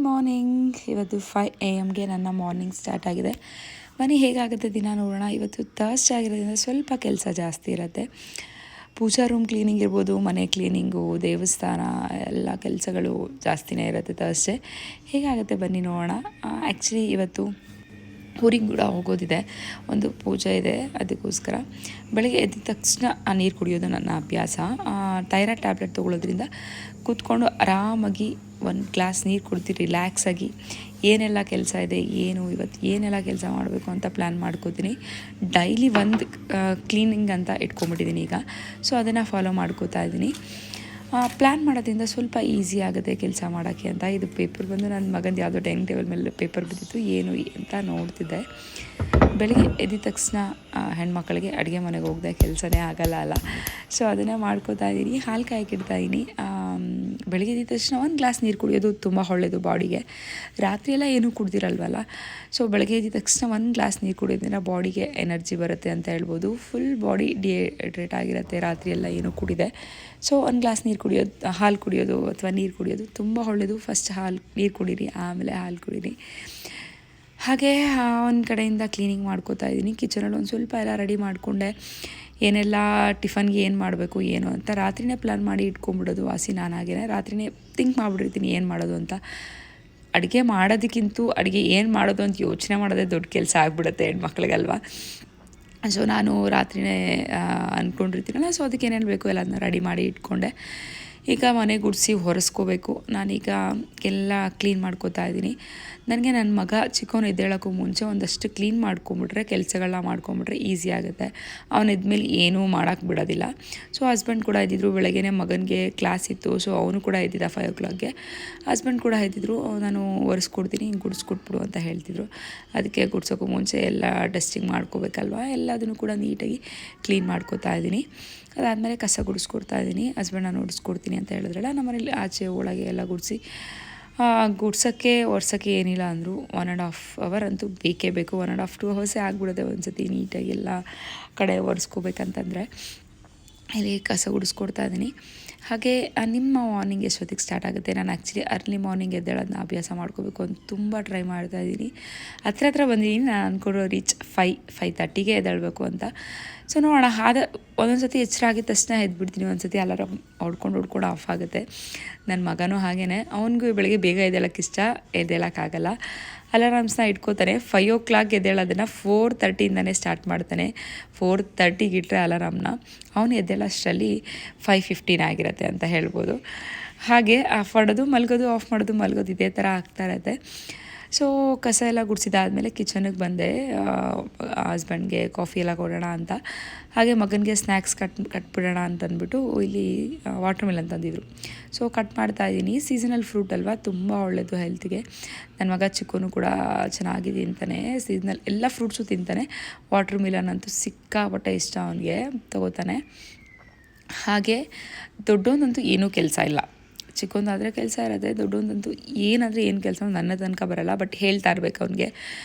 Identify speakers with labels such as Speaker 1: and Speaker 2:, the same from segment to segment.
Speaker 1: Morning. ಇವತ್ತು 5 AM ನನ್ನ morning start ಆಗಿದೆ. ಬನ್ನಿ ಹೇಗಾಗುತ್ತೆ ದಿನ ನೋಡೋಣ. ಇವತ್ತು ಥರ್ಸ್ಡೇ ಆಗಿರೋದ್ರಿಂದ ಸ್ವಲ್ಪ ಕೆಲಸ ಜಾಸ್ತಿ ಇರುತ್ತೆ. ಪೂಜಾ ರೂಮ್ ಕ್ಲೀನಿಂಗ್ ಇರ್ಬೋದು, ಮನೆ ಕ್ಲೀನಿಂಗು, ದೇವಸ್ಥಾನ ಎಲ್ಲ ಕೆಲಸಗಳು ಜಾಸ್ತಿನೇ ಇರುತ್ತೆ ಥರ್ಸ್ಡೇ. ಹೇಗಾಗುತ್ತೆ ಬನ್ನಿ ನೋಡೋಣ. ಆ್ಯಕ್ಚುಲಿ ಇವತ್ತು ಊರಿಗೆ ಕೂಡ ಹೋಗೋದಿದೆ, ಒಂದು ಪೂಜೆ ಇದೆ, ಅದಕ್ಕೋಸ್ಕರ ಬೆಳಗ್ಗೆ ಎದ್ದ ತಕ್ಷಣ ನೀರು ಕುಡಿಯೋದು ನನ್ನ ಅಭ್ಯಾಸ. ಥೈರಾಯ್ಡ್ ಟ್ಯಾಬ್ಲೆಟ್ ತೊಗೊಳೋದ್ರಿಂದ ಕೂತ್ಕೊಂಡು ಆರಾಮಾಗಿ ಒಂದು ಗ್ಲಾಸ್ ನೀರು ಕುಡ್ದು ರಿಲ್ಯಾಕ್ಸಾಗಿ ಏನೆಲ್ಲ ಕೆಲಸ ಇದೆ, ಇವತ್ತು ಏನೆಲ್ಲ ಕೆಲಸ ಮಾಡಬೇಕು ಅಂತ ಪ್ಲ್ಯಾನ್ ಮಾಡ್ಕೋತೀನಿ. ಡೈಲಿ ಒಂದು ಕ್ಲೀನಿಂಗ್ ಅಂತ ಇಟ್ಕೊಂಬಿಟ್ಟಿದ್ದೀನಿ ಈಗ. ಸೊ ಅದನ್ನು ಫಾಲೋ ಮಾಡ್ಕೋತಾ ಇದ್ದೀನಿ. ಪ್ಲ್ಯಾನ್ ಮಾಡೋದ್ರಿಂದ ಸ್ವಲ್ಪ ಈಸಿ ಆಗುತ್ತೆ ಕೆಲಸ ಮಾಡೋಕ್ಕೆ ಅಂತ. ಇದು ಪೇಪರ್ ಬಂದು ನನ್ನ ಮಗಂದು ಯಾವುದೋ ಡೈನಿಂಗ್ ಟೇಬಲ್ ಮೇಲೆ ಪೇಪರ್ ಬಿದ್ದಿತ್ತು, ಏನು ಅಂತ ನೋಡ್ತಿದ್ದೆ. ಬೆಳಗ್ಗೆ ಎದ್ದ ತಕ್ಷಣ ಹೆಣ್ಮಕ್ಳಿಗೆ ಅಡುಗೆ ಮನೆಗೆ ಹೋಗದೆ ಕೆಲಸನೇ ಆಗಲ್ಲ ಅಲ್ಲ. ಸೊ ಅದನ್ನೇ ಮಾಡ್ಕೋತಾ ಇದ್ದೀನಿ. ಹಾಲು ಕಾಯಕ್ಕಿಡ್ತಾಯಿದ್ದೀನಿ. ಬೆಳಗ್ಗೆ ಎದ್ದ ತಕ್ಷಣ ಒಂದು ಗ್ಲಾಸ್ ನೀರು ಕುಡಿಯೋದು ತುಂಬ ಒಳ್ಳೆಯದು ಬಾಡಿಗೆ. ರಾತ್ರಿಯೆಲ್ಲ ಏನೂ ಕುಡ್ದಿರಲ್ವಲ್ಲ. ಸೊ ಬೆಳಗ್ಗೆ ಎದ್ದ ತಕ್ಷಣ ಒಂದು ಗ್ಲಾಸ್ ನೀರು ಕುಡಿಯೋದ್ರಿಂದ ಬಾಡಿಗೆ ಎನರ್ಜಿ ಬರುತ್ತೆ ಅಂತ ಹೇಳ್ಬೋದು. ಫುಲ್ ಬಾಡಿ ಡಿಹೈಡ್ರೇಟ್ ಆಗಿರುತ್ತೆ ರಾತ್ರಿಯೆಲ್ಲ ಏನೂ ಕುಡಿದೆ. ಸೊ ಒಂದು ಗ್ಲಾಸ್ ಹಾಲು ಕುಡಿಯೋದು ಅಥವಾ ನೀರು ಕುಡಿಯೋದು ತುಂಬ ಒಳ್ಳೆಯದು. ಫಸ್ಟ್ ನೀರು ಕುಡೀರಿ, ಆಮೇಲೆ ಹಾಲು ಕುಡೀರಿ. ಹಾಗೆ ಒಂದು ಕಡೆಯಿಂದ ಕ್ಲೀನಿಂಗ್ ಮಾಡ್ಕೋತಾ ಇದ್ದೀನಿ. ಕಿಚನಲ್ಲಿ ಒಂದು ಸ್ವಲ್ಪ ಎಲ್ಲ ರೆಡಿ ಮಾಡಿಕೊಂಡೆ. ಏನೆಲ್ಲ ಟಿಫನ್ಗೆ ಏನು ಮಾಡಬೇಕು ಏನು ಅಂತ ರಾತ್ರಿನೇ ಪ್ಲ್ಯಾನ್ ಮಾಡಿ ಇಟ್ಕೊಂಬಿಡೋದು ವಾಸಿ. ನಾನಾಗೇನೆ ರಾತ್ರಿನೇ ಥಿಂಕ್ ಮಾಡಿಬಿಟ್ಟಿರ್ತೀನಿ ಏನು ಮಾಡೋದು ಅಂತ. ಅಡುಗೆ ಮಾಡೋದಕ್ಕಿಂತೂ ಅಡುಗೆ ಏನು ಮಾಡೋದು ಅಂತ ಯೋಚನೆ ಮಾಡೋದೇ ದೊಡ್ಡ ಕೆಲಸ ಆಗಿಬಿಡುತ್ತೆ ಹೆಣ್ಮಕ್ಳಿಗಲ್ವ. ಸೊ ನಾನು ರಾತ್ರಿನೇ ಅಂದ್ಕೊಂಡಿರ್ತೀನಲ್ಲ, ಸೊ ಅದಕ್ಕೆ ಏನೇನು ಬೇಕು ಎಲ್ಲದನ್ನ ರೆಡಿ ಮಾಡಿ ಇಟ್ಕೊಂಡೆ. ಈಗ ಮನೆ ಗುಡಿಸಿ ಹೊರೆಸ್ಕೋಬೇಕು. ನಾನೀಗ ಎಲ್ಲ ಕ್ಲೀನ್ ಮಾಡ್ಕೋತಾ ಇದ್ದೀನಿ. ನನಗೆ ನನ್ನ ಮಗ ಚಿಕ್ಕವನು ಎದ್ದೇಳೋಕ್ಕೂ ಮುಂಚೆ ಒಂದಷ್ಟು ಕ್ಲೀನ್ ಮಾಡ್ಕೊಂಬಿಟ್ರೆ, ಕೆಲಸಗಳನ್ನ ಮಾಡ್ಕೊಂಬಿಟ್ರೆ ಈಸಿ ಆಗುತ್ತೆ. ಅವನು ಎದ್ಮೇಲೆ ಏನೂ ಮಾಡೋಕ್ಕೆ ಬಿಡೋದಿಲ್ಲ. ಸೊ ಹಸ್ಬೆಂಡ್ ಕೂಡ ಇದ್ದಿದ್ರು. ಬೆಳಗ್ಗೆನೇ ಮಗನಿಗೆ ಕ್ಲಾಸ್ ಇತ್ತು, ಸೊ ಅವನು ಕೂಡ ಎದ್ದಿದ್ದ 5 o'clockಗೆ. ಹಸ್ಬೆಂಡ್ ಕೂಡ ಎದ್ದಿದ್ರು. ನಾನು ಒರೆಸ್ಕೊಡ್ತೀನಿ, ಹಿಂಗೆ ಗುಡಿಸ್ಕೊಟ್ಬಿಡು ಅಂತ ಹೇಳ್ತಿದ್ರು. ಅದಕ್ಕೆ ಗುಡ್ಸೋಕ್ಕೂ ಮುಂಚೆ ಎಲ್ಲ ಡಸ್ಟಿಂಗ್ ಮಾಡ್ಕೋಬೇಕಲ್ವ, ಎಲ್ಲದನ್ನು ಕೂಡ ನೀಟಾಗಿ ಕ್ಲೀನ್ ಮಾಡ್ಕೋತಾ ಇದ್ದೀನಿ. ಅದಾದಮೇಲೆ ಕಸ ಗುಡಿಸ್ಕೊಡ್ತಾ ಇದ್ದೀನಿ. ಹಸ್ಬೆಂಡನ್ನ ಓಡಿಸ್ಕೊಡ್ತೀನಿ ಅಂತ ಹೇಳಿದ್ರಲ್ಲ, ನಮ್ಮನೇಲಿ ಆಚೆ ಒಳಗೆ ಎಲ್ಲ ಗುಡಿಸಿ ಒರ್ಸೋಕ್ಕೆ ಏನಿಲ್ಲ ಅಂದರು 1.5 hour ಅಂತೂ ಬೇಕೇ ಬೇಕು. 1.5 to 2 hours ಆಗಿಬಿಡುತ್ತೆ ಒಂದು ಸತಿ ನೀಟಾಗಿ ಎಲ್ಲ ಕಡೆ ಒರೆಸ್ಕೋಬೇಕಂತಂದರೆ. ಇಲ್ಲಿ ಕಸ ಗುಡಿಸ್ಕೊಡ್ತಾ ಇದ್ದೀನಿ. ಹಾಗೆ ನಿಮ್ಮ ಮಾರ್ನಿಂಗ್ ಎಷ್ಟೊತ್ತಿಗೆ ಸ್ಟಾರ್ಟ್ ಆಗುತ್ತೆ? ನಾನು ಆ್ಯಕ್ಚುಲಿ ಅರ್ಲಿ ಮಾರ್ನಿಂಗ್ ಎದ್ದೇಳೋದನ್ನ ಅಭ್ಯಾಸ ಮಾಡ್ಕೋಬೇಕು ಅಂತ ತುಂಬ ಟ್ರೈ ಮಾಡ್ತಾಯಿದ್ದೀನಿ. ಹತ್ರ ಬಂದಿದ್ದೀನಿ. ನಾನು ಅಂದ್ಕೊಂಡು ರೀಚ್ 5:30ಗೆ ಎದ್ದೇಳಬೇಕು ಅಂತ. ಸೊ ನೋಡೋಣ. ಒಂದೊಂದು ಸತಿ ಎಚ್ಚರ ಆಗಿದ ತಕ್ಷಣ ಎದ್ಬಿಡ್ತೀನಿ, ಒಂದು ಸತಿ ಅಲಾರಾಮ್ ಹೊಡ್ಕೊಂಡು ಆಫ್ ಆಗುತ್ತೆ. ನನ್ನ ಮಗನೂ ಹಾಗೇ, ಅವನಿಗೂ ಬೆಳಗ್ಗೆ ಬೇಗ ಎದ್ದೇಳೋಕ್ಕಾಗಲ್ಲ. ಅಲಾರಾಮ್ಸ್ನ ಇಟ್ಕೋತಾನೆ. 5 o'clock ಎದ್ದೇಳೋದನ್ನು 4:30ಇಂದನೇ ಸ್ಟಾರ್ಟ್ ಮಾಡ್ತಾನೆ. 4:30ಗೆ ಇಟ್ಟರೆ ಅಲಾರಾಮ್ನ ಅವನು ಎದ್ದೇಳೋಷ್ಟರಲ್ಲಿ 5:15 ಆಗಿರುತ್ತೆ ಅಂತ ಹೇಳ್ಬೋದು. ಹಾಗೆ ಆಫ್ ಮಾಡೋದು ಮಲಗೋದು, ಆಫ್ ಮಾಡೋದು ಮಲಗೋದು, ಇದೇ ಥರ ಆಗ್ತಾ ಇರುತ್ತೆ. ಸೊ ಕಸ ಎಲ್ಲ ಗುಡಿಸಿದಾದ್ಮೇಲೆ ಕಿಚನಿಗೆ ಬಂದೆ. ಹಸ್ಬೆಂಡ್ಗೆ ಕಾಫಿ ಎಲ್ಲ ಕೊಡೋಣ ಅಂತ. ಹಾಗೆ ಮಗನಿಗೆ ಸ್ನ್ಯಾಕ್ಸ್ ಕಟ್ಬಿಡೋಣ ಅಂತಂದ್ಬಿಟ್ಟು ಇಲ್ಲಿ ವಾಟರ್ ಮೆಲನ್ ತಂದಿದ್ರು. ಸೊ ಕಟ್ ಮಾಡ್ತಾಯಿದ್ದೀನಿ. ಸೀಸನಲ್ ಫ್ರೂಟ್ ಅಲ್ವಾ, ತುಂಬ ಒಳ್ಳೆಯದು ಹೆಲ್ತ್ಗೆ. ನನ್ನ ಮಗ ಚಿಕ್ಕನು ಕೂಡ ಚೆನ್ನಾಗಿ ತಿಂತಾನೆ. ಸೀಸನಲ್ ಎಲ್ಲ ಫ್ರೂಟ್ಸು ತಿಂತಾನೆ. ವಾಟರ್ ಮೆಲನ್ ಅಂತೂ ಸಿಕ್ಕಾಪಟ್ಟೆ ಇಷ್ಟ ಅವನಿಗೆ, ತಗೋತಾನೆ. ಹಾಗೆ ದೊಡ್ಡವನಂತೂ ಏನೂ ಕೆಲಸ ಇಲ್ಲ. ಚಿಕ್ಕಂದಾದರೆ ಕೆಲಸ ಇರುತ್ತೆ, ದೊಡ್ಡೊಂದಂತೂ ಏನಾದರೆ ಏನು ಕೆಲಸ ನನ್ನ ತನಕ ಬರೋಲ್ಲ. ಬಟ್ ಹೇಳ್ತಾ ಇರ್ಬೇಕು ಅವನಿಗೆ,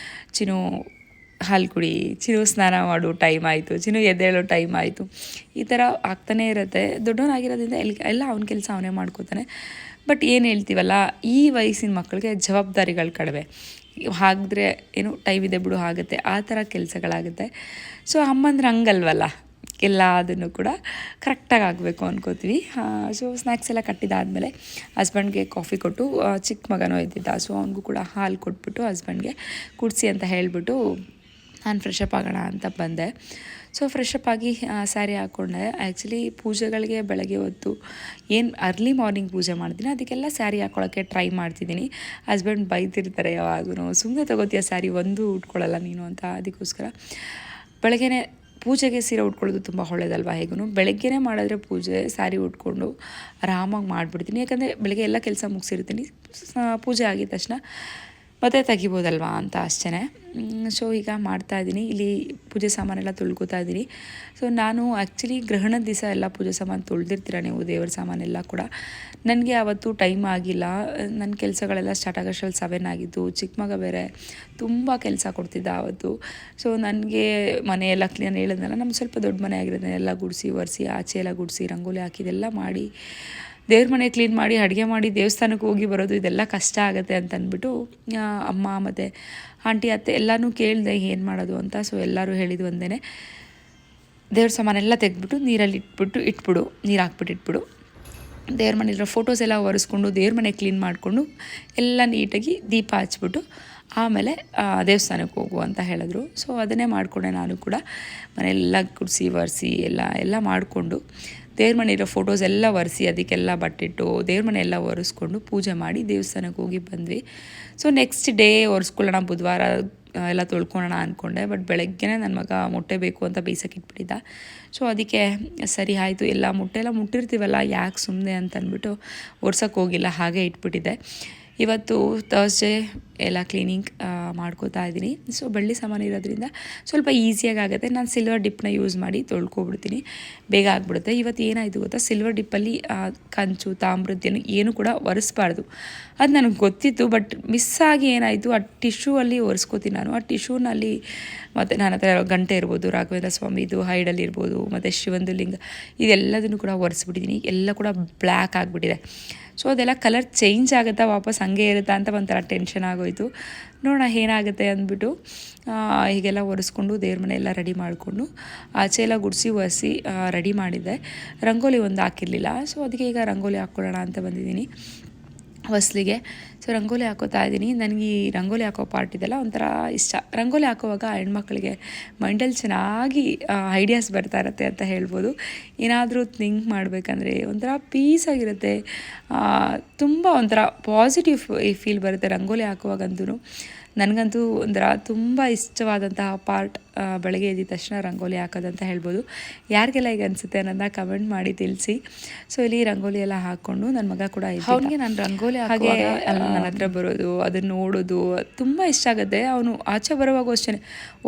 Speaker 1: ಚಿನ್ನು ಹಾಲು ಕುಡಿ, ಚಿನ್ನು ಸ್ನಾನ ಮಾಡು, ಟೈಮ್ ಆಯಿತು, ಚಿನ್ನು ಎದ್ದೇಳೋ ಟೈಮ್ ಆಯಿತು, ಈ ಥರ ಆಗ್ತಾನೇ ಇರುತ್ತೆ. ದೊಡ್ಡವನಾಗಿರೋದ್ರಿಂದ ಎಲ್ಲ ಅವನ ಕೆಲಸ ಅವನೇ ಮಾಡ್ಕೋತಾನೆ. ಬಟ್ ಏನು ಹೇಳ್ತೀವಲ್ಲ, ಈ ವಯಸ್ಸಿನ ಮಕ್ಕಳಿಗೆ ಜವಾಬ್ದಾರಿಗಳು ಕಡಿಮೆ. ಹಾಗಿದ್ರೆ ಏನು ಟೈಮ್ ಇದೆ ಬಿಡು ಆಗುತ್ತೆ, ಆ ಥರ ಕೆಲಸಗಳಾಗುತ್ತೆ. ಸೊ ಅಮ್ಮಂದ್ರೆ ಹಂಗಲ್ವಲ್ಲ, ಎಲ್ಲದನ್ನು ಕೂಡ ಕರೆಕ್ಟಾಗಿ ಆಗಬೇಕು ಅಂದ್ಕೋತೀವಿ. ಸೊ ಸ್ನ್ಯಾಕ್ಸ್ ಎಲ್ಲ ಕಟ್ಟಿದಾದಮೇಲೆ ಹಸ್ಬೆಂಡ್ಗೆ ಕಾಫಿ ಕೊಟ್ಟು, ಚಿಕ್ಕ ಮಗನೂ ಇದ್ದಿದ್ದ, ಸೊ ಅವನಿಗೂ ಕೂಡ ಹಾಲು ಕೊಟ್ಬಿಟ್ಟು ಹಸ್ಬೆಂಡ್ಗೆ ಕುಡಿಸಿ ಅಂತ ಹೇಳಿಬಿಟ್ಟು ನಾನು ಫ್ರೆಶಪ್ ಆಗೋಣ ಅಂತ ಬಂದೆ. ಸೊ ಫ್ರೆಶಪ್ ಆಗಿ ಸ್ಯಾರಿ ಹಾಕ್ಕೊಂಡೆ. ಆ್ಯಕ್ಚುಲಿ ಪೂಜೆಗಳಿಗೆ ಬೆಳಗ್ಗೆ ಹೊತ್ತು ಏನು ಅರ್ಲಿ ಮಾರ್ನಿಂಗ್ ಪೂಜೆ ಮಾಡ್ತೀನಿ, ಅದಕ್ಕೆಲ್ಲ ಸ್ಯಾರಿ ಹಾಕ್ಕೊಳ್ಳೋಕ್ಕೆ ಟ್ರೈ ಮಾಡ್ತಿದ್ದೀನಿ. ಹಸ್ಬೆಂಡ್ ಬೈತಿರ್ತಾರೆ ಯಾವಾಗೂ, ಸುಮ್ಮನೆ ತೊಗೋತೀಯ ಸ್ಯಾರಿ, ಒಂದು ಉಟ್ಕೊಳ್ಳಲ್ಲ ನೀನು ಅಂತ. ಅದಕ್ಕೋಸ್ಕರ ಬೆಳಗ್ಗೆನೇ ಪೂಜೆಗೆ ಸೀರೆ ಉಟ್ಕೊಳ್ಳೋದು ತುಂಬ ಒಳ್ಳೆಯದಲ್ವ. ಹೇಗೂ ಬೆಳಗ್ಗೆನೇ ಮಾಡಿದ್ರೆ ಪೂಜೆ ಸ್ಯಾರಿ ಉಟ್ಕೊಂಡು ಆರಾಮಾಗಿ ಮಾಡಿಬಿಡ್ತೀನಿ. ಯಾಕಂದರೆ ಬೆಳಗ್ಗೆ ಎಲ್ಲ ಕೆಲಸ ಮುಗಿಸಿರ್ತೀನಿ. ಪೂಜೆ ಆಗಿದ ತಕ್ಷಣ ಮತ್ತೆ ತೆಗಿಬೋದಲ್ವಾ ಅಂತ ಅಷ್ಟೇ. ಸೊ ಈಗ ಮಾಡ್ತಾಯಿದ್ದೀನಿ. ಇಲ್ಲಿ ಪೂಜೆ ಸಾಮಾನೆಲ್ಲ ತೊಳ್ಕೊತಾ ಇದ್ದೀನಿ. ಸೊ ನಾನು ಆ್ಯಕ್ಚುಲಿ ಗ್ರಹಣದ ದಿವಸ ಎಲ್ಲ ಪೂಜೆ ಸಾಮಾನು ತೊಳೆದಿರ್ತೀರ ನೀವು, ದೇವರ ಸಾಮಾನೆಲ್ಲ ಕೂಡ. ನನಗೆ ಆವತ್ತು ಟೈಮ್ ಆಗಿಲ್ಲ. ನನ್ನ ಕೆಲಸಗಳೆಲ್ಲ ಸ್ಟಾರ್ಟ್ ಆಗೋಷ್ಟರಲ್ಲಿ 7 ಆಗಿತ್ತು. ಚಿಕ್ಕ ಮಗ ಬೇರೆ ತುಂಬ ಕೆಲಸ ಕೊಡ್ತಿದ್ದ ಆವತ್ತು. ಸೊ ನನಗೆ ಮನೆಯೆಲ್ಲ ಕ್ಲೀನ್ ಹೇಳಿದ್ನಲ್ಲ, ನಮ್ಮ ಸ್ವಲ್ಪ ದೊಡ್ಡ ಮನೆ ಆಗಿರೋದನ್ನೆಲ್ಲ ಗುಡಿಸಿ ಒರೆಸಿ, ಆಚೆ ಎಲ್ಲ ಗುಡಿಸಿ, ರಂಗೋಲಿ ಹಾಕಿದೆಲ್ಲ ಮಾಡಿ ದೇವ್ರ ಮನೆ ಕ್ಲೀನ್ ಮಾಡಿ ಅಡುಗೆ ಮಾಡಿ ದೇವಸ್ಥಾನಕ್ಕೆ ಹೋಗಿ ಬರೋದು ಇದೆಲ್ಲ ಕಷ್ಟ ಆಗುತ್ತೆ ಅಂತ ಅಂದ್ಬಿಟ್ಟು ಅಮ್ಮ ಮತ್ತು ಆಂಟಿ ಅತ್ತೆ ಎಲ್ಲನೂ ಕೇಳಿದೆ ಏನು ಮಾಡೋದು ಅಂತ. ಸೊ ಎಲ್ಲರೂ ಹೇಳಿದ್ದು ಒಂದೇ, ದೇವ್ರ ಸಾಮಾನೆಲ್ಲ ತೆಗೆದ್ಬಿಟ್ಟು ನೀರಲ್ಲಿ ಇಟ್ಬಿಡು, ನೀರು ಹಾಕ್ಬಿಟ್ಟು ಇಟ್ಬಿಡು, ದೇವ್ರ ಮನೆಯಲ್ಲಿರೋ ಫೋಟೋಸ್ ಎಲ್ಲ ಒರೆಸ್ಕೊಂಡು ದೇವ್ರ ಮನೆ ಕ್ಲೀನ್ ಮಾಡಿಕೊಂಡು ಎಲ್ಲ ನೀಟಾಗಿ ದೀಪ ಹಚ್ಬಿಟ್ಟು ಆಮೇಲೆ ದೇವಸ್ಥಾನಕ್ಕೆ ಹೋಗು ಅಂತ ಹೇಳಿದ್ರು. ಸೊ ಅದನ್ನೇ ಮಾಡಿಕೊಂಡೆ ನಾನು ಕೂಡ. ಮನೆಯೆಲ್ಲ ಗುಡಿಸಿ ಒರೆಸಿ ಎಲ್ಲ ಮಾಡಿಕೊಂಡು ದೇವ್ರ ಮನೆಯಿರೋ ಫೋಟೋಸ್ ಎಲ್ಲ ಒರೆಸಿ ಅದಕ್ಕೆಲ್ಲ ಬಟ್ಟಿಟ್ಟು ದೇವ್ರ ಮನೆ ಎಲ್ಲ ಒರೆಸ್ಕೊಂಡು ಪೂಜೆ ಮಾಡಿ ದೇವಸ್ಥಾನಕ್ಕೆ ಹೋಗಿ ಬಂದ್ವಿ. ಸೊ ನೆಕ್ಸ್ಟ್ ಡೇ ಒರೆಸ್ಕೊಳ್ಳೋಣ, ಬುಧವಾರ ಎಲ್ಲ ತೊಳ್ಕೊಳ್ಳೋಣ ಅಂದ್ಕೊಂಡೆ. ಬಟ್ ಬೆಳಗ್ಗೆನೇ ನನ್ನ ಮಗ ಮೊಟ್ಟೆ ಬೇಕು ಅಂತ ಬೇಯಿಸೋಕೆ ಇಟ್ಬಿಟ್ಟಿದ್ದ. ಸೊ ಅದಕ್ಕೆ ಸರಿ ಆಯಿತು, ಎಲ್ಲ ಮೊಟ್ಟೆ ಮುಟ್ಟಿರ್ತೀವಲ್ಲ ಯಾಕೆ ಸುಮ್ಮನೆ ಅಂತ ಅಂದ್ಬಿಟ್ಟು ಒರ್ಸೋಕ್ಕೆ ಹೋಗಿಲ್ಲ, ಹಾಗೆ ಇಟ್ಬಿಟ್ಟಿದ್ದೆ. ಇವತ್ತು ಥರ್ಸ್ಡೇ ಎಲ್ಲ ಕ್ಲೀನಿಂಗ್ ಮಾಡ್ಕೋತಾ ಇದ್ದೀನಿ. ಸೊ ಬೆಳ್ಳಿ ಸಾಮಾನು ಇರೋದ್ರಿಂದ ಸ್ವಲ್ಪ ಈಸಿಯಾಗಿ ಆಗುತ್ತೆ. ನಾನು ಸಿಲ್ವರ್ ಡಿಪ್ಪನ್ನ ಯೂಸ್ ಮಾಡಿ ತೊಳ್ಕೊಬಿಡ್ತೀನಿ, ಬೇಗ ಆಗಿಬಿಡುತ್ತೆ. ಇವತ್ತು ಏನಾಯಿತು ಗೊತ್ತಾ, ಸಿಲ್ವರ್ ಡಿಪ್ಪಲ್ಲಿ ಕಂಚು ತಾಮ್ರದ್ದೇನು ಏನು ಕೂಡ ಒರೆಸ್ಬಾರ್ದು, ಅದು ನನಗೆ ಗೊತ್ತಿತ್ತು. ಬಟ್ ಮಿಸ್ಸಾಗಿ ಏನಾಯಿತು, ಆ ಟಿಶ್ಯೂ ಅಲ್ಲಿ ಒರೆಸ್ಕೋತೀನಿ ನಾನು. ಆ ಟಿಶ್ಯೂನಲ್ಲಿ ಮತ್ತು ನನ್ನ ಹತ್ರ ಗಂಟೆ ಇರ್ಬೋದು, ರಾಘವೇಂದ್ರ ಸ್ವಾಮಿದು ಹೈಡಲ್ಲಿ ಇರ್ಬೋದು, ಮತ್ತು ಶಿವಂದು ಲಿಂಗ, ಇದೆಲ್ಲದನ್ನು ಕೂಡ ಒರೆಸ್ಬಿಟ್ಟಿದ್ದೀನಿ. ಎಲ್ಲ ಕೂಡ ಬ್ಲ್ಯಾಕ್ ಆಗಿಬಿಟ್ಟಿದೆ. ಸೊ ಅದೆಲ್ಲ ಕಲರ್ ಚೇಂಜ್ ಆಗುತ್ತಾ ವಾಪಸ್ ಹಂಗೆ ಇರುತ್ತಾ ಅಂತ ಒಂಥರ ಟೆನ್ಷನ್ ಆಗೋಯಿತು. ನೋಡೋಣ ಏನಾಗುತ್ತೆ ಅಂದ್ಬಿಟ್ಟು ಹೀಗೆಲ್ಲ ಒರೆಸ್ಕೊಂಡು ದೇವ್ರ ಮನೆ ಎಲ್ಲ ರೆಡಿ ಮಾಡಿಕೊಂಡು ಆಚೆ ಎಲ್ಲ ಗುಡಿಸಿ ಒರೆಸಿ ರೆಡಿ ಮಾಡಿದ್ದೆ. ರಂಗೋಲಿ ಒಂದು ಹಾಕಿರಲಿಲ್ಲ. ಸೊ ಅದಕ್ಕೆ ಈಗ ರಂಗೋಲಿ ಹಾಕ್ಕೊಳ್ಳೋಣ ಅಂತ ಬಂದಿದ್ದೀನಿ ಹೊಸ್ಲಿಗೆ. ಸೊ ರಂಗೋಲಿ ಹಾಕೋತಾ ಇದ್ದೀನಿ. ನನಗೆ ಈ ರಂಗೋಲಿ ಹಾಕೋ ಪಾರ್ಟ್ ಇದೆಲ್ಲ ಒಂಥರ ಇಷ್ಟ. ರಂಗೋಲಿ ಹಾಕೋವಾಗ ಹೆಣ್ಮಕ್ಳಿಗೆ ಮೈಂಡಲ್ಲಿ ಚೆನ್ನಾಗಿ ಐಡಿಯಾಸ್ ಬರ್ತಾ ಇರುತ್ತೆ ಅಂತ ಹೇಳ್ಬೋದು. ಏನಾದರೂ ಥಿಂಕ್ ಮಾಡಬೇಕಂದ್ರೆ ಒಂಥರ ಪೀಸಾಗಿರುತ್ತೆ, ತುಂಬ ಒಂಥರ ಪಾಸಿಟಿವ್ ಫೀಲ್ ಬರುತ್ತೆ ರಂಗೋಲಿ ಹಾಕುವಾಗಂತೂ. ನನಗಂತೂ ಒಂಥರ ತುಂಬ ಇಷ್ಟವಾದಂತಹ ಪಾರ್ಟ್ ಬೆಳಗ್ಗೆ ಎದ್ದ ತಕ್ಷಣ ರಂಗೋಲಿ ಹಾಕೋದಂತ ಹೇಳ್ಬೋದು. ಯಾರಿಗೆಲ್ಲ ಈಗ ಅನಿಸುತ್ತೆ ಅನ್ನೋದನ್ನ ಕಮೆಂಟ್ ಮಾಡಿ ತಿಳಿಸಿ. ಸೊ ಇಲ್ಲಿ ರಂಗೋಲಿ ಎಲ್ಲ ಹಾಕ್ಕೊಂಡು ನನ್ನ ಮಗ ಕೂಡ ಅವನಿಗೆ ನಾನು ರಂಗೋಲಿ ಹಾಗೆ ನನ್ನ ಹತ್ರ ಬರೋದು, ಅದನ್ನು ನೋಡೋದು ತುಂಬ ಇಷ್ಟ ಆಗುತ್ತೆ. ಅವನು ಆಚೆ ಬರುವಾಗೂ ಅಷ್ಟೇ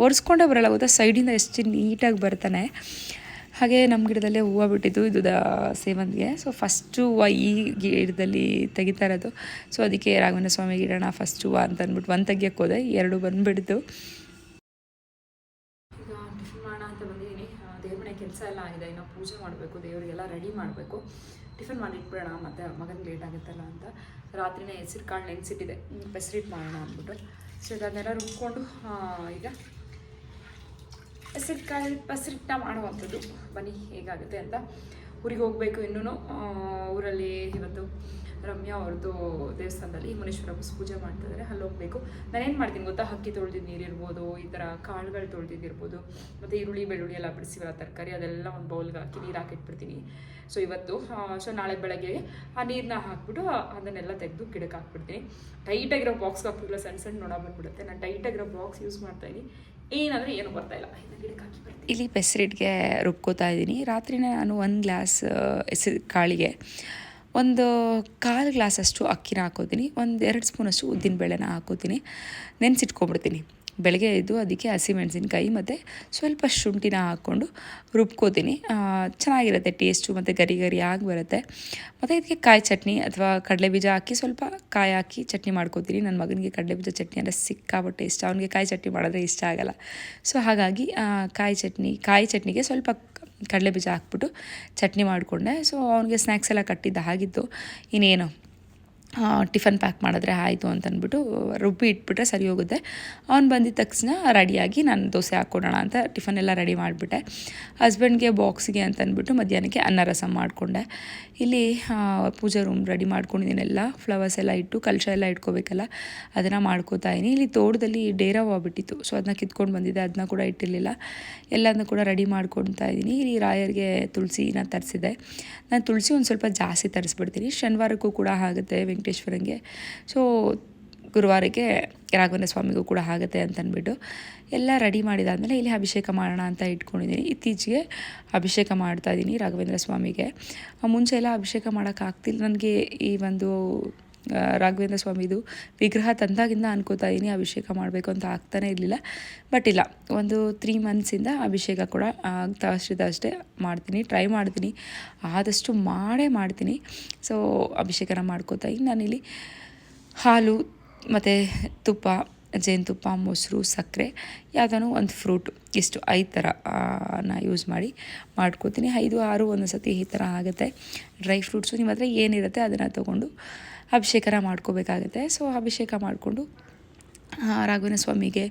Speaker 1: ಒರೆಸ್ಕೊಂಡೇ ಬರೋಲ್ಲ ಗೊತ್ತಾ, ಸೈಡಿಂದ ಎಷ್ಟು ನೀಟಾಗಿ ಬರ್ತಾನೆ. ಹಾಗೆ ನಮ್ಮ ಗಿಡದಲ್ಲೇ ಹೂವು ಬಿಟ್ಟಿದ್ದು, ಇದು ಸೇವಂತಿಗೆ. ಸೊ ಫಸ್ಟು ಹೂವು ಈ ಗಿಡದಲ್ಲಿ ತೆಗಿತಾ ಇರೋದು. ಸೊ ಅದಕ್ಕೆ ರಾಘವೇಂದ್ರ ಸ್ವಾಮಿ ಗಿಡಣ ಫಸ್ಟ್ ಹೂವು ಅಂತ ಅಂದ್ಬಿಟ್ಟು ಒಂದು ತೆಗಿಯೋಕ್ಕೆ ಹೋದೆ, 2 ಬಂದುಬಿಡ್ತು. ಈಗ ಟಿಫಿನ್ ಮಾಡೋಣ ಅಂತ ಬಂದಿದ್ದೀನಿ. ದೇವ್ರ ಮನೆ ಕೆಲಸ ಎಲ್ಲ ಆಗಿದೆ, ಇನ್ನು ಪೂಜೆ ಮಾಡಬೇಕು, ದೇವರಿಗೆಲ್ಲ ರೆಡಿ ಮಾಡಬೇಕು. ಟಿಫಿನ್ ಮಾಡಿ ಇಟ್ಬಿಡೋಣ, ಮತ್ತು ಮಗನಿಗೆ ಲೇಟ್ ಆಗುತ್ತಲ್ಲ ಅಂತ ರಾತ್ರಿನೇ ಹೆಸರು ಕಾಳು ನೆನೆಸಿಟ್ಟಿದೆ, ಪೆಸರಿಟ್ಟು ಮಾಡೋಣ ಅಂದ್ಬಿಟ್ಟು. ಸೊ ಇದನ್ನೆಲ್ಲ ರುಬ್ಕೊಂಡು ಈಗ ಪಸರಿಟ್ಟ ಮಾಡುವಂಥದ್ದು. ಬನ್ನಿ ಹೇಗಾಗುತ್ತೆ ಅಂತ. ಊರಿಗೆ ಹೋಗಬೇಕು ಇನ್ನೂ. ಊರಲ್ಲಿ ಇವತ್ತು ರಮ್ಯಾ ಅವ್ರದ್ದು ದೇವಸ್ಥಾನದಲ್ಲಿ ಮುನೇಶ್ವರ ಪೂಜೆ ಮಾಡ್ತಿದ್ದಾರೆ, ಅಲ್ಲಿ ಹೋಗಬೇಕು. ನಾನೇನು ಮಾಡ್ತೀನಿ ಗೊತ್ತಾ, ಅಕ್ಕಿ ತೊಳೆದಿದ್ದು ನೀರಿರ್ಬೋದು, ಈ ಥರ ಕಾಳುಗಳು ತೊಳೆದಿದ್ದಿರ್ಬೋದು, ಮತ್ತು ಈರುಳ್ಳಿ ಬೆಳ್ಳುಳ್ಳಿ ಎಲ್ಲ ಬಿಡಿಸಿವಲ್ಲ ತರಕಾರಿ, ಅದೆಲ್ಲ ಒಂದು ಬೌಲ್ಗೆ ಹಾಕಿ ನೀರು ಹಾಕಿಟ್ಬಿಡ್ತೀನಿ. ಸೊ ಇವತ್ತು ನಾಳೆ ಬೆಳಗ್ಗೆ ಆ ನೀರನ್ನ ಹಾಕ್ಬಿಟ್ಟು ಅದನ್ನೆಲ್ಲ ತೆಗೆದು ಗಿಡಕ್ಕೆ ಹಾಕ್ಬಿಡ್ತೀನಿ. ಟೈಟಾಗಿರೋ ಬಾಕ್ಸ್ಗೆ ಹಾಕ್ಬಿಡಲ್ಲ, ಸಣ್ಣ ಸಣ್ಣ ನೊಣ ಬಂದುಬಿಡುತ್ತೆ. ನಾನು ಟೈಟಾಗಿರೋ ಬಾಕ್ಸ್ ಯೂಸ್ ಮಾಡ್ತಾಯಿದ್ದೀನಿ, ಏನಾದರೂ ಏನು ಬರ್ತಾಯಿಲ್ಲ. ಇಲ್ಲಿ ಪೆಸರಿಟ್ಟಿಗೆ ರುಬ್ಕೋತಾ ಇದ್ದೀನಿ. ರಾತ್ರಿನೇ ನಾನು 1 ಗ್ಲಾಸ್ ಹೆಸರು ಕಾಳಿಗೆ 1/4 ಗ್ಲಾಸಷ್ಟು ಅಕ್ಕಿನ ಹಾಕೋತೀನಿ, 1-2 ಸ್ಪೂನಷ್ಟು ಉದ್ದಿನಬೇಳೆನ ಹಾಕೋತೀನಿ, ನೆನೆಸಿಟ್ಕೊಂಡ್ಬಿಡ್ತೀನಿ. ಬೆಳಗ್ಗೆ ಎದ್ದು ಅದಕ್ಕೆ ಹಸಿಮೆಣಸಿನ್ಕಾಯಿ ಮತ್ತು ಸ್ವಲ್ಪ ಶುಂಠಿನ ಹಾಕ್ಕೊಂಡು ರುಬ್ಕೋತೀನಿ. ಚೆನ್ನಾಗಿರುತ್ತೆ ಟೇಸ್ಟು, ಮತ್ತು ಗರಿ ಆಗಿ ಬರುತ್ತೆ. ಮತ್ತು ಇದಕ್ಕೆ ಕಾಯಿ ಚಟ್ನಿ ಅಥವಾ ಕಡಲೆಬೀಜ ಹಾಕಿ ಸ್ವಲ್ಪ ಕಾಯಿ ಹಾಕಿ ಚಟ್ನಿ ಮಾಡ್ಕೋತೀನಿ. ನನ್ನ ಮಗನಿಗೆ ಕಡಲೆಬೀಜ ಚಟ್ನಿ ಅಂದರೆ ಸಿಕ್ಕಾಪಟ್ಟೆ ಇಷ್ಟ, ಅವನಿಗೆ ಕಾಯಿ ಚಟ್ನಿ ಮಾಡಿದ್ರೆ ಇಷ್ಟ ಆಗಲ್ಲ. ಸೊ ಹಾಗಾಗಿ ಕಾಯಿ ಚಟ್ನಿಗೆ ಸ್ವಲ್ಪ ಕಡಲೆಬೀಜ ಹಾಕ್ಬಿಟ್ಟು ಚಟ್ನಿ ಮಾಡಿಕೊಂಡೆ. ಸೊ ಅವನಿಗೆ ಸ್ನ್ಯಾಕ್ಸ್ ಎಲ್ಲ ಕಟ್ಟಿದ್ದು ಆಗಿತ್ತು, ಇನ್ನೇನು ಟಿಫನ್ ಪ್ಯಾಕ್ ಮಾಡಿದ್ರೆ ಆಯಿತು ಅಂತಂದ್ಬಿಟ್ಟು ರುಬ್ಬಿ ಇಟ್ಬಿಟ್ರೆ ಸರಿ ಹೋಗುತ್ತೆ. ಅವ್ನು ಬಂದಿದ್ದ ತಕ್ಷಣ ರೆಡಿಯಾಗಿ ನಾನು ದೋಸೆ ಹಾಕ್ಕೊಡೋಣ ಅಂತ ಟಿಫನ್ ಎಲ್ಲ ರೆಡಿ ಮಾಡಿಬಿಟ್ಟೆ. ಹಸ್ಬೆಂಡ್ಗೆ ಬಾಕ್ಸಿಗೆ ಅಂತಂದ್ಬಿಟ್ಟು ಮಧ್ಯಾಹ್ನಕ್ಕೆ ಅನ್ನ ರಸಂ ಮಾಡಿಕೊಂಡೆ. ಇಲ್ಲಿ ಪೂಜಾ ರೂಮ್ ರೆಡಿ ಮಾಡ್ಕೊಂಡಿದ್ದೀನೆಲ್ಲ, ಫ್ಲವರ್ಸ್ ಎಲ್ಲ ಇಟ್ಟು ಕಲಶ ಎಲ್ಲ ಇಟ್ಕೋಬೇಕಲ್ಲ, ಅದನ್ನು ಮಾಡ್ಕೋತಾ ಇದ್ದೀನಿ. ಇಲ್ಲಿ ತೋಟದಲ್ಲಿ ಡೇರ ಹೂವು ಬಿಟ್ಟಿತ್ತು, ಸೊ ಅದನ್ನ ಕಿತ್ಕೊಂಡು ಬಂದಿದ್ದೆ, ಅದನ್ನ ಕೂಡ ಇಟ್ಟಿರಲಿಲ್ಲ, ಎಲ್ಲದನ್ನ ಕೂಡ ರೆಡಿ ಮಾಡ್ಕೊತಾ ಇದ್ದೀನಿ. ಇಲ್ಲಿ ರಾಯರಿಗೆ ತುಳಸಿನ ತರಿಸಿದೆ. ನಾನು ತುಳಸಿ ಒಂದು ಸ್ವಲ್ಪ ಜಾಸ್ತಿ ತರಿಸ್ಬಿಡ್ತೀನಿ, ಶನಿವಾರಕ್ಕೂ ಕೂಡ ಆಗುತ್ತೆ ವೆಂಕಟೇಶ್ವರಂಗೆ. ಸೊ ಗುರುವಾರಕ್ಕೆ ರಾಘವೇಂದ್ರ ಸ್ವಾಮಿಗೂ ಕೂಡ ಆಗುತ್ತೆ ಅಂತಂದ್ಬಿಟ್ಟು ಎಲ್ಲ ರೆಡಿ ಮಾಡಿದಾದಮೇಲೆ ಇಲ್ಲಿ ಅಭಿಷೇಕ ಮಾಡೋಣ ಅಂತ ಇಟ್ಕೊಂಡಿದ್ದೀನಿ. ಇತ್ತೀಚೆಗೆ ಅಭಿಷೇಕ ಮಾಡ್ತಾಯಿದ್ದೀನಿ ರಾಘವೇಂದ್ರ ಸ್ವಾಮಿಗೆ. ಮುಂಚೆ ಎಲ್ಲ ಅಭಿಷೇಕ ಮಾಡೋಕ್ಕಾಗ್ತಿಲ್ಲ ನನಗೆ. ಈ ಒಂದು ರಾಘವೇಂದ್ರ ಸ್ವಾಮಿದು ವಿಗ್ರಹ ತಂದಾಗಿಂದ ಅನ್ಕೋತಾ ಇದ್ದೀನಿ ಅಭಿಷೇಕ ಮಾಡಬೇಕು ಅಂತ ಆಗ್ತಾನೆ ಇರಲಿಲ್ಲ. ಬಟ್ ಇಲ್ಲ, ಒಂದು 3 ಮಂತ್ಸಿಂದ ಅಭಿಷೇಕ ಕೂಡ ಅಷ್ಟೇ ಮಾಡ್ತೀನಿ, ಟ್ರೈ ಮಾಡ್ತೀನಿ, ಆದಷ್ಟು ಮಾಡ್ತೀನಿ. ಸೊ ಅಭಿಷೇಕನ ಮಾಡ್ಕೋತಾ ಇದ್ದೀನಿ. ನಾನಿಲ್ಲಿ ಹಾಲು ಮತ್ತು ತುಪ್ಪ ಜೇನುತುಪ್ಪ, ಮೊಸರು, ಸಕ್ಕರೆ, ಯಾವುದೋ ಒಂದು ಫ್ರೂಟು, ಇಷ್ಟು 5 ಥರ ನಾ ಯೂಸ್ ಮಾಡಿ ಮಾಡ್ಕೋತೀನಿ. 5, 6 ಒಂದೊಂದು ಸತಿ ಈ ಥರ ಆಗುತ್ತೆ. ಡ್ರೈ ಫ್ರೂಟ್ಸು ನಿಮ್ಮ ಹತ್ರ ಏನಿರುತ್ತೆ ಅದನ್ನು ತೊಗೊಂಡು ಅಭಿಷೇಕನ ಮಾಡ್ಕೋಬೇಕಾಗುತ್ತೆ. ಸೊ ಅಭಿಷೇಕ ಮಾಡಿಕೊಂಡು ರಾಘವೇಂದ್ರ ಸ್ವಾಮಿಗೆ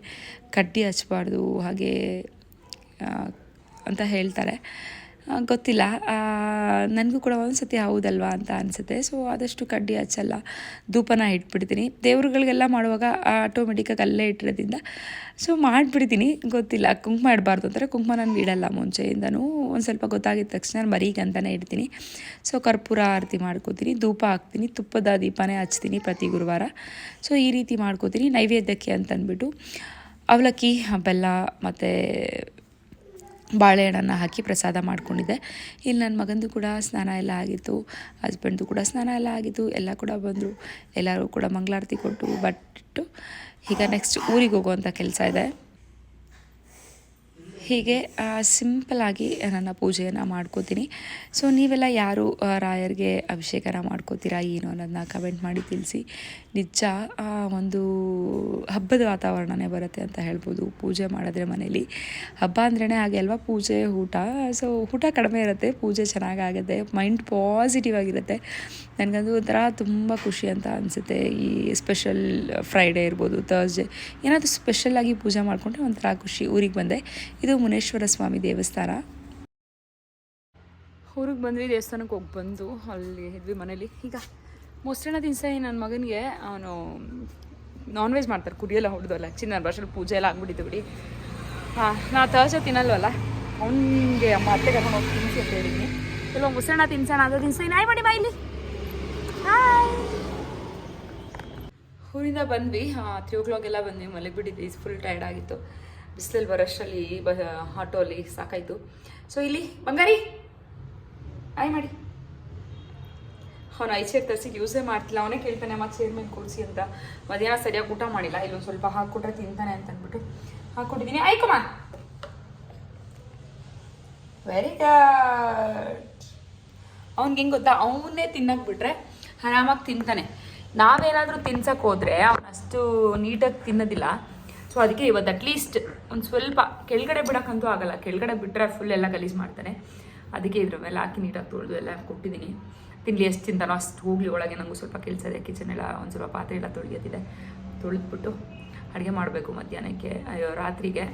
Speaker 1: ಕಡ್ಡಿ ಹಚ್ಚಬಾರ್ದು ಹಾಗೆ ಅಂತ ಹೇಳ್ತಾರೆ. ಗೊತ್ತಿಲ್ಲ, ನನಗೂ ಕೂಡ ಒಂದು ಸತಿ ಹೌದಲ್ವಾ ಅಂತ ಅನಿಸುತ್ತೆ. ಸೊ ಆದಷ್ಟು ಕಡ್ಡಿ ಹಚ್ಚಲ್ಲ, ಧೂಪನ ಇಟ್ಬಿಡ್ತೀನಿ. ದೇವ್ರುಗಳಿಗೆಲ್ಲ ಮಾಡುವಾಗ ಆಟೋಮೆಟಿಕ್ಕಾಗಿ ಅಲ್ಲೇ ಇಟ್ಟಿರೋದ್ರಿಂದ ಸೊ ಮಾಡಿಬಿಡ್ತೀನಿ. ಗೊತ್ತಿಲ್ಲ, ಕುಂಕುಮ ಇಡಬಾರ್ದು ಅಂತಾರೆ. ಕುಂಕುಮ ನಾನು ಇಡಲ್ಲ ಮುಂಚೆಯಿಂದನೂ. ಒಂದು ಸ್ವಲ್ಪ ಗೊತ್ತಾಗಿದ್ದ ತಕ್ಷಣ ಮರಿಗೆ ಅಂತಲೇ ಇಡ್ತೀನಿ. ಸೊ ಕರ್ಪೂರ ಆರತಿ ಮಾಡ್ಕೋತೀನಿ, ಧೂಪ ಹಾಕ್ತೀನಿ, ತುಪ್ಪದ ದೀಪನೇ ಹಚ್ತೀನಿ ಪ್ರತಿ ಗುರುವಾರ. ಸೊ ಈ ರೀತಿ ಮಾಡ್ಕೋತೀನಿ. ನೈವೇದ್ಯಕ್ಕೆ ಅಂತಂದ್ಬಿಟ್ಟು ಅವಲಕ್ಕಿ, ಬೆಲ್ಲ ಮತ್ತು ಬಾಳೆಹಣ್ಣನ್ನು ಹಾಕಿ ಪ್ರಸಾದ ಮಾಡ್ಕೊಂಡಿದ್ದೆ. ಇಲ್ಲಿ ನನ್ನ ಮಗಂದು ಕೂಡ ಸ್ನಾನ ಎಲ್ಲ ಆಗಿತ್ತು, ಹಸ್ಬೆಂಡ್ದು ಕೂಡ ಸ್ನಾನ ಎಲ್ಲ ಆಗಿತ್ತು. ಎಲ್ಲ ಕೂಡ ಬಂದರು, ಎಲ್ಲರೂ ಕೂಡ ಮಂಗಳಾರತಿ ಕೊಟ್ಟು ಬಟ್ಟು ಈಗ ನೆಕ್ಸ್ಟ್ ಊರಿಗೆ ಹೋಗುವಂಥ ಕೆಲಸ ಇದೆ. ಹೀಗೆ ಸಿಂಪಲಾಗಿ ನನ್ನ ಪೂಜೆಯನ್ನು ಮಾಡ್ಕೋತೀನಿ. ಸೊ ನೀವೆಲ್ಲ ಯಾರು ರಾಯರಿಗೆ ಅಭಿಷೇಕನ ಮಾಡ್ಕೋತೀರಾ ಏನು ಅನ್ನೋದನ್ನ ಕಮೆಂಟ್ ಮಾಡಿ ತಿಳಿಸಿ. ನಿಜ ಒಂದು ಹಬ್ಬದ ವಾತಾವರಣನೇ ಬರುತ್ತೆ ಅಂತ ಹೇಳ್ಬೋದು ಪೂಜೆ ಮಾಡಿದ್ರೆ ಮನೇಲಿ. ಹಬ್ಬ ಅಂದ್ರೇ ಹಾಗೆ ಅಲ್ವಾ, ಪೂಜೆ, ಊಟ. ಸೊ ಊಟ ಕಡಿಮೆ ಇರುತ್ತೆ, ಪೂಜೆ ಚೆನ್ನಾಗಾಗುತ್ತೆ, ಮೈಂಡ್ ಪಾಸಿಟಿವ್ ಆಗಿರುತ್ತೆ. ನನಗಂದು ಒಂಥರ ತುಂಬ ಖುಷಿ ಅಂತ ಅನಿಸುತ್ತೆ. ಈ ಸ್ಪೆಷಲ್ ಫ್ರೈಡೇ ಇರ್ಬೋದು, ಥರ್ಸ್ಡೇ ಏನಾದರೂ ಸ್ಪೆಷಲಾಗಿ ಪೂಜೆ ಮಾಡಿಕೊಂಡ್ರೆ ಒಂಥರ ಖುಷಿ. ಊರಿಗೆ ಬಂದೆ. ಇದು ಮುನೇಶ್ವರ ಸ್ವಾಮಿ ದೇವಸ್ಥಾನ. ಊರಿಗೆ ಬಂದ್ವಿ, ದೇವಸ್ಥಾನಕ್ಕೆ ಹೋಗಿ ಬಂದು ಅಲ್ಲಿ ಇದ್ವಿ ಮನೇಲಿ. ಈಗ ಮೊಸರನ್ನ ತಿನ್ಸಿ ನನ್ನ ಮಗನಿಗೆ ಅವನು ನಾನ್ ವೆಜ್ ಮಾಡ್ತಾರೆ, ಕುಡಿಯೆಲ್ಲ ಹೊಡೆದಲ್ಲ. ಆ್ಯಕ್ಚುಲಿ ನನ್ನ ಭಾಷೆಯಲ್ಲಿ ಪೂಜೆ ಎಲ್ಲ ಆಗ್ಬಿಟ್ಟಿತ್ತು ಬಿಡಿ. ನಾ ಥರ್ಸ್ಡೇ ತಿನ್ನಲ್ವಲ್ಲ, ಅವನಿಗೆ ಅಮ್ಮ ಅತ್ತೆ ಕರ್ಕೊಂಡು ಹೋಗಿ ತಿನ್ಸಿ ಅಂತ ಹೇಳಿದ್ದೀನಿ. ಕೆಲವು ಮೊಸರನ್ನ ತಿನ್ಸೋಣ ಅದು ತಿನ್ಸಿ. ನಾಯಿ ಮಾಡಿ ಬಾಯಿಲಿ. ಹಾಯ್, ಊರಿಂದ ಬಂದ್ವಿ, 3 o'clock ಎಲ್ಲ ಬಂದ್ವಿ. ಮಲಗಿಬಿಟ್ಟಿದ್ವಿ, ಫುಲ್ ಟೈರ್ಡ್ ಆಗಿತ್ತು. ಬಿಸಿಲಲ್ಲಿ ಬರೋಷ್ಟರಲ್ಲಿ ಆಟೋಲ್ಲಿ ಸಾಕಾಯಿತು. ಸೊ ಇಲ್ಲಿ ಬಂಗಾರಿ ಆಯ್ ಮಾಡಿ. ಅವನು ಚೇರ್ ತರಿಸಿ ಯೂಸೇ ಮಾಡ್ತಿಲ್ಲ. ಅವನೇ ಕೇಳ್ತಾನೆ ಅಮ್ಮ ಚೇರ್ ಮೇಲೆ ಕೂರಿಸಿ ಅಂತ. ಮಧ್ಯಾಹ್ನ ಸರಿಯಾಗಿ ಊಟ ಮಾಡಿಲ್ಲ, ಇಲ್ಲೊಂದು ಸ್ವಲ್ಪ ಹಾಕ್ಕೊಟ್ರೆ ತಿಂತಾನೆ ಅಂತ ಅಂದ್ಬಿಟ್ಟು ಹಾಕ್ಕೊಟ್ಟಿದ್ದೀನಿ. ಆಯ್ಕಮ್ಮ, ವೆರಿ ಗುಡ್. ಅವ್ನಿಗೆ ಹೆಂಗೆ ಗೊತ್ತಾ, ಅವನ್ನೇ ತಿನ್ನಕ್ಕೆ ಬಿಟ್ರೆ ಆರಾಮಾಗಿ ತಿಂತಾನೆ. ನಾವೇನಾದರೂ ತಿನ್ಸಕ್ಕೆ ಹೋದರೆ ಅವನು ಅಷ್ಟು ನೀಟಾಗಿ ತಿನ್ನೋದಿಲ್ಲ. ಸೊ ಅದಕ್ಕೆ ಇವತ್ತು ಅಟ್ಲೀಸ್ಟ್ ಒಂದು ಸ್ವಲ್ಪ ಕೆಳಗಡೆ ಬಿಡೋಕ್ಕಂತೂ ಆಗಲ್ಲ, ಕೆಳಗಡೆ ಬಿಟ್ಟರೆ ಫುಲ್ ಎಲ್ಲ ಗಲೀಜು ಮಾಡ್ತಾನೆ. ಅದಕ್ಕೆ ಇದ್ರ ಮೇಲೆ ಹಾಕಿ ನೀಟಾಗಿ ತೊಳೆದು ಎಲ್ಲ ಕೊಟ್ಟಿದ್ದೀನಿ. ತಿನ್ನಲಿ, ಎಷ್ಟು ತಿಂತಾನೋ ಅಷ್ಟು ಹೋಗಲಿ ಒಳಗೆ. ನನಗೂ ಸ್ವಲ್ಪ ಕೆಲಸ ಇದೆ, ಕಿಚನ್ ಎಲ್ಲ ಒಂದು ಸ್ವಲ್ಪ ಪಾತ್ರೆ ಎಲ್ಲ ತೊಳೆಯೋದಿದೆ. ತೊಳೆದ್ಬಿಟ್ಟು ಅಡುಗೆ ಮಾಡಬೇಕು ಮಧ್ಯಾಹ್ನಕ್ಕೆ, ರಾತ್ರಿಗೆ